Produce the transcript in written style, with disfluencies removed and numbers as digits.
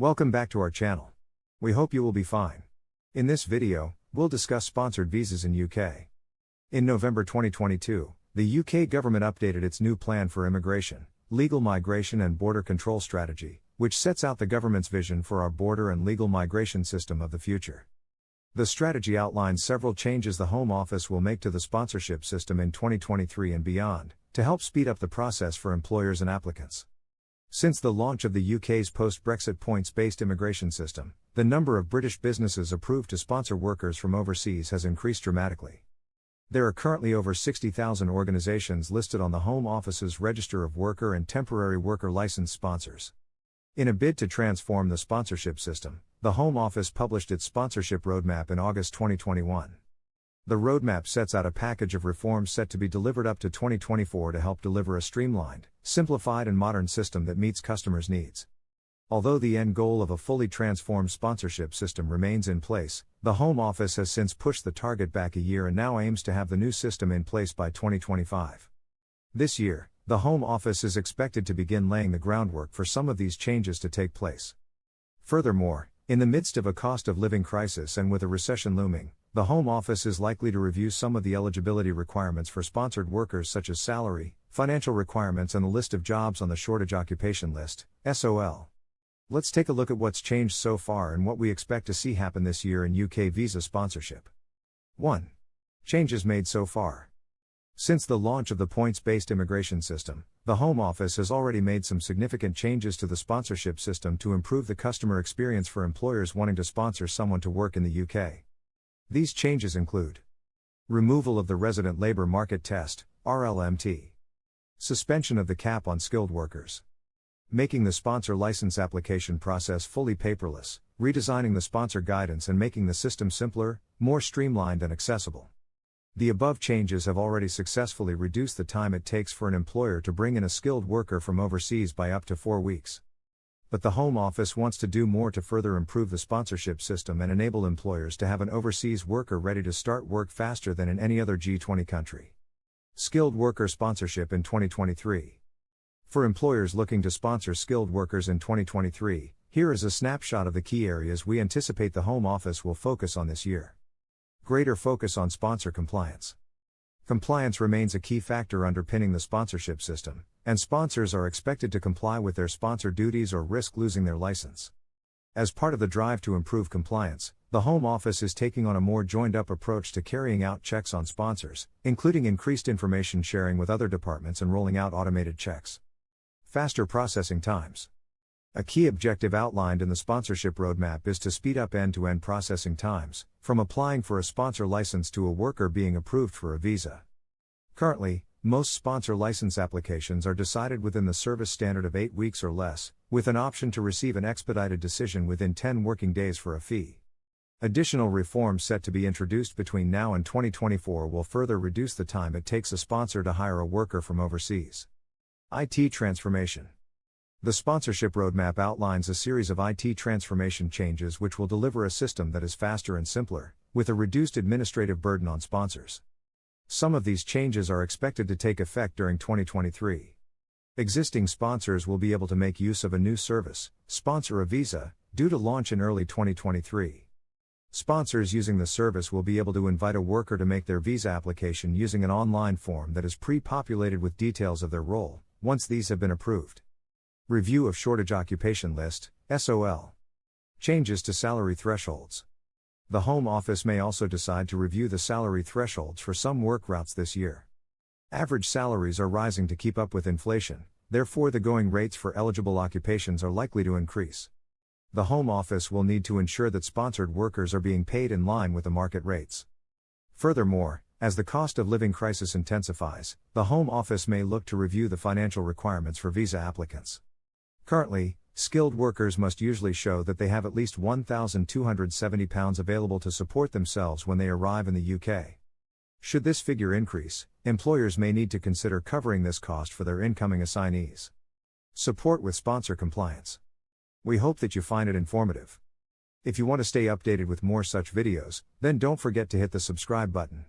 Welcome back to our channel. We hope you will be fine. In this video, we'll discuss sponsored visas in UK. In November 2022, the UK government updated its new plan for immigration, legal migration and border control strategy, which sets out the government's vision for our border and legal migration system of the future. The strategy outlines several changes the Home Office will make to the sponsorship system in 2023 and beyond, to help speed up the process for employers and applicants. Since the launch of the UK's post-Brexit points-based immigration system, the number of British businesses approved to sponsor workers from overseas has increased dramatically. There are currently over 60,000 organisations listed on the Home Office's Register of Worker and Temporary Worker Licensed Sponsors. In a bid to transform the sponsorship system, the Home Office published its sponsorship roadmap in August 2021. The roadmap sets out a package of reforms set to be delivered up to 2024 to help deliver a streamlined, simplified and modern system that meets customers' needs. Although the end goal of a fully transformed sponsorship system remains in place, the Home Office has since pushed the target back a year and now aims to have the new system in place by 2025. This year, the Home Office is expected to begin laying the groundwork for some of these changes to take place. Furthermore, in the midst of a cost of living crisis and with a recession looming, the Home Office is likely to review some of the eligibility requirements for sponsored workers such as salary, financial requirements and the list of jobs on the Shortage Occupation List, SOL. Let's take a look at what's changed so far and what we expect to see happen this year in UK visa sponsorship. 1. Changes made so far. Since the launch of the points-based immigration system, the Home Office has already made some significant changes to the sponsorship system to improve the customer experience for employers wanting to sponsor someone to work in the UK. These changes include removal of the Resident Labour Market Test, RLMT, suspension of the cap on skilled workers, making the sponsor license application process fully paperless, redesigning the sponsor guidance and making the system simpler, more streamlined and accessible. The above changes have already successfully reduced the time it takes for an employer to bring in a skilled worker from overseas by up to 4 weeks. But the Home Office wants to do more to further improve the sponsorship system and enable employers to have an overseas worker ready to start work faster than in any other G20 country. Skilled worker sponsorship in 2023. For employers looking to sponsor skilled workers in 2023, here is a snapshot of the key areas we anticipate the Home Office will focus on this year. Greater focus on sponsor compliance. Compliance remains a key factor underpinning the sponsorship system, and sponsors are expected to comply with their sponsor duties or risk losing their license. As part of the drive to improve compliance, the Home Office is taking on a more joined-up approach to carrying out checks on sponsors, including increased information sharing with other departments and rolling out automated checks. Faster processing times. A key objective outlined in the sponsorship roadmap is to speed up end-to-end processing times, from applying for a sponsor license to a worker being approved for a visa. Currently, most sponsor license applications are decided within the service standard of 8 weeks or less, with an option to receive an expedited decision within 10 working days for a fee. Additional reforms set to be introduced between now and 2024 will further reduce the time it takes a sponsor to hire a worker from overseas. IT transformation. The sponsorship roadmap outlines a series of IT transformation changes which will deliver a system that is faster and simpler, with a reduced administrative burden on sponsors. Some of these changes are expected to take effect during 2023. Existing sponsors will be able to make use of a new service, Sponsor a Visa, due to launch in early 2023. Sponsors using the service will be able to invite a worker to make their visa application using an online form that is pre-populated with details of their role, once these have been approved. Review of Shortage Occupation List, SOL. Changes to salary thresholds. The Home Office may also decide to review the salary thresholds for some work routes this year. Average salaries are rising to keep up with inflation, therefore the going rates for eligible occupations are likely to increase. The Home Office will need to ensure that sponsored workers are being paid in line with the market rates. Furthermore, as the cost of living crisis intensifies, the Home Office may look to review the financial requirements for visa applicants. Currently, skilled workers must usually show that they have at least £1,270 available to support themselves when they arrive in the UK. Should this figure increase, employers may need to consider covering this cost for their incoming assignees. Support with sponsor compliance. We hope that you find it informative. If you want to stay updated with more such videos, then don't forget to hit the subscribe button.